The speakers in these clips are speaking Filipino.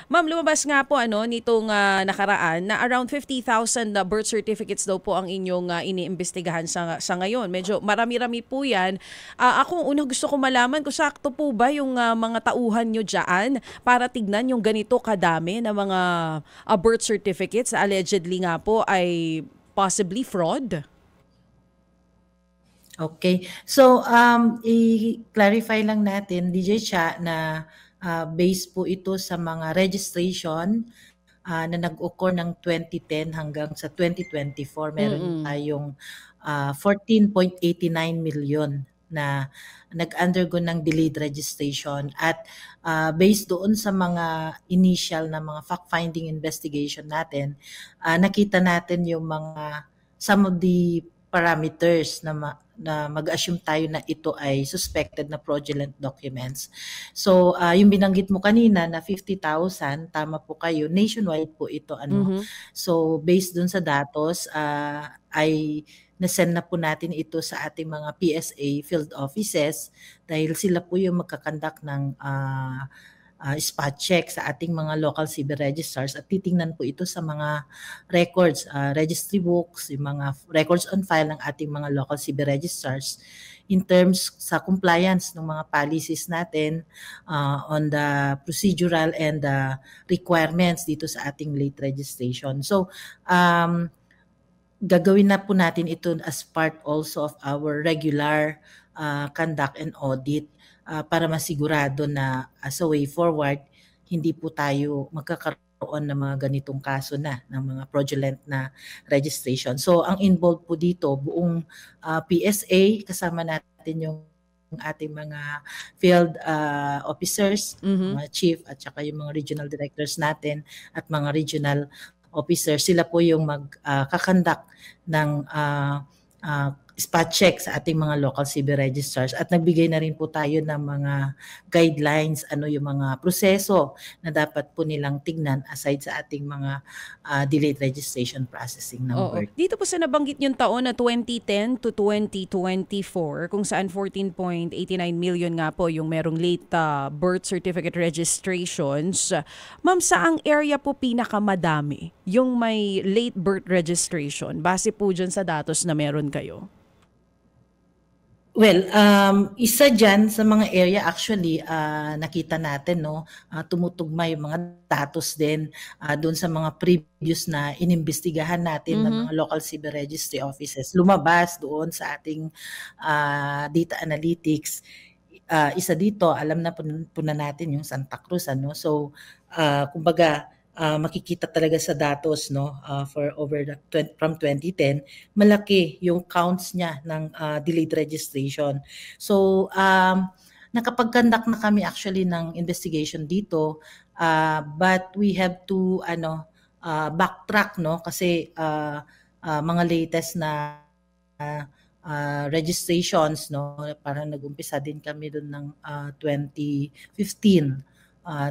Ma'am, lumabas nga po nitong nakaraan na around 50,000 na birth certificates daw po ang inyong iniimbestigahan sa ngayon. Medyo marami-rami po 'yan. Ako una gusto ko malaman kung sakto po ba yung mga tauhan nyo diyan para tignan yung ganito kadami na mga birth certificates na allegedly nga po ay possibly fraud. Okay. So, i-clarify lang natin, DJ Cha, na base po ito sa mga registration na nag-occur ng 2010 hanggang sa 2024. Meron Mm. tayong 14.89 million na nag-undergo ng delayed registration at based doon sa mga initial na mga fact-finding investigation natin, nakita natin yung mga some of the parameters na mag-assume tayo na ito ay suspected na fraudulent documents. So, yung binanggit mo kanina na 50,000, tama po kayo, nationwide po ito. Mhm. So, based dun sa datos, ay nasend na po natin ito sa ating mga PSA field offices dahil sila po yung magkakandak ng spot check sa ating mga local civil registrars at titingnan po ito sa mga records, registry books, yung mga records on file ng ating mga local civil registrars in terms sa compliance ng mga policies natin on the procedural and the requirements dito sa ating late registration. So, gagawin na po natin ito as part also of our regular conduct and audit para masigurado na as a way forward, hindi po tayo magkakaroon ng mga ganitong kaso na ng mga fraudulent na registration. So, ang involved po dito, buong PSA, kasama natin yung ating mga field officers, Mhm. mga chief at saka yung mga regional directors natin at mga regional officers. Sila po yung magkakandak ng spot check sa ating mga local civil registrars at nagbigay na rin po tayo ng mga guidelines, ano yung mga proseso na dapat po nilang tignan aside sa ating mga delayed registration processing ng Oo. birth. Dito po sa nabanggit yung taon na 2010 to 2024, kung saan 14.89 million nga po yung merong late birth certificate registrations. Ma'am, saang area po pinakamadami yung may late birth registration? Base po dyan sa datos na meron kayo. Well, isa dyan sa mga area actually nakita natin, no, tumutugma yung mga datos din doon sa mga previous na inimbestigahan natin ng Mhm. mga local civil registry offices. Lumabas doon sa ating data analytics. Isa dito, alam na po na natin yung Santa Cruz. So, kumbaga, makikita talaga sa datos, no, for over from 2010 malaki yung counts niya ng delayed registration. So, nakapag-conduct na kami actually ng investigation dito, but we have to backtrack, no, kasi mga latest na registrations, no, parang nag-umpisa din kami doon ng 2015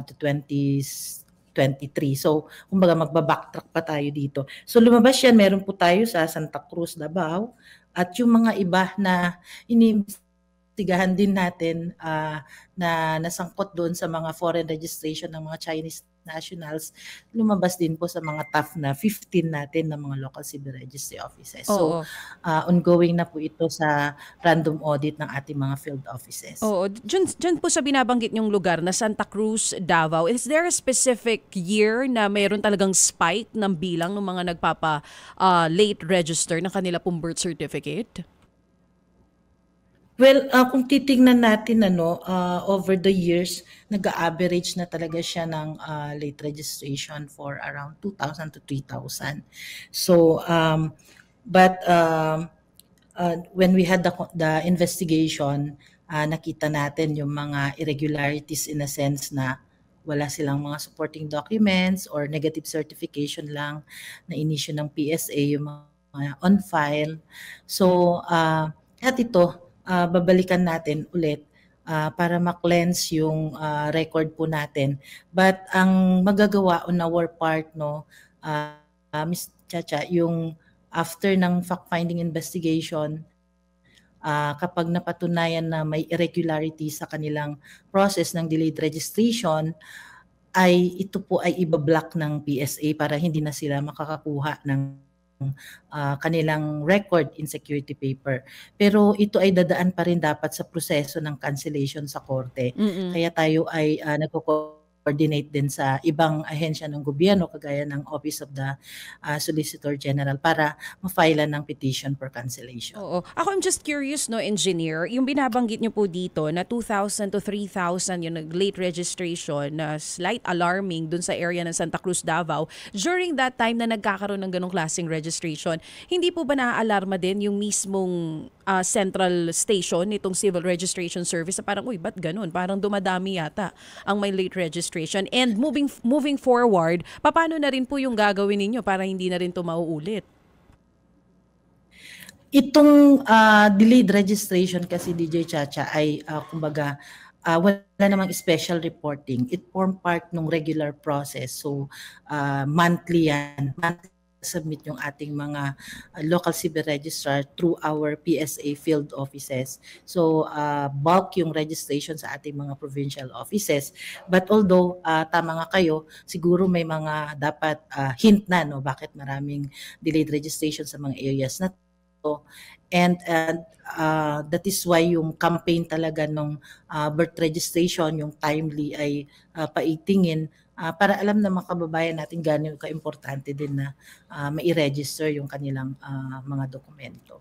to 2023. So, kumbaga magba-backtrack pa tayo dito. So, lumabas yan, meron po tayo sa Santa Cruz, Davao, at yung mga iba na iniimbestigahan din natin na nasangkot doon sa mga foreign registration ng mga Chinese nationals, lumabas din po sa mga top na 15 natin ng mga local civil registry offices. So, Oo. ongoing na po ito sa random audit ng ating mga field offices. Oo, dyan po sa binabanggit niyong lugar na Santa Cruz, Davao, is there a specific year na mayroon talagang spike ng bilang ng mga late register ng kanila pong birth certificate? Well, kung titingnan natin over the years, nag-a-average na talaga siya ng late registration for around 2,000 to 3,000. So, but when we had the investigation, nakita natin yung mga irregularities in a sense na wala silang mga supporting documents or negative certification lang na inisyu ng PSA, yung mga on file. So, at ito, babalikan natin ulit para ma-cleanse yung record po natin. But ang magagawa on our part, no, Ms. Chacha, yung after ng fact-finding investigation, kapag napatunayan na may irregularity sa kanilang process ng delayed registration, ay ito po ay iba-block ng PSA para hindi na sila makakakuha ng kanilang record in security paper. Pero ito ay dadaan pa rin dapat sa proseso ng cancellation sa korte. Mm. Kaya tayo ay nagko-coordinate din sa ibang ahensya ng gobyerno kagaya ng Office of the Solicitor General para ma-file ng petition for cancellation. Oo. Ako, I'm just curious, no, engineer, yung binabanggit niyo po dito na 2,000 to 3,000 yung late registration na slight alarming dun sa area ng Santa Cruz, Davao. During that time na nagkakaroon ng ganong klaseng registration, hindi po ba naaalarma din yung mismong central station nitong Civil Registration Service na parang, uy, ba't ganun? Parang dumadami yata ang may late registration. And moving forward, paano na rin po yung gagawin ninyo para hindi na rin ito mauulit? Itong delayed registration kasi, DJ Chacha, ay kumbaga wala namang special reporting. It form part ng regular process. So monthly yan. Monthly submit yung ating mga local civil registrar through our PSA field offices. So bulk yung registration sa ating mga provincial offices. But although tama nga kayo, siguro may mga dapat hint na, no, bakit maraming delayed registration sa mga areas na to. And that is why yung campaign talaga ng birth registration, yung timely ay paitingin para alam ng mga kababayan natin gaano ka-importante din na mai-register yung kanilang mga dokumento.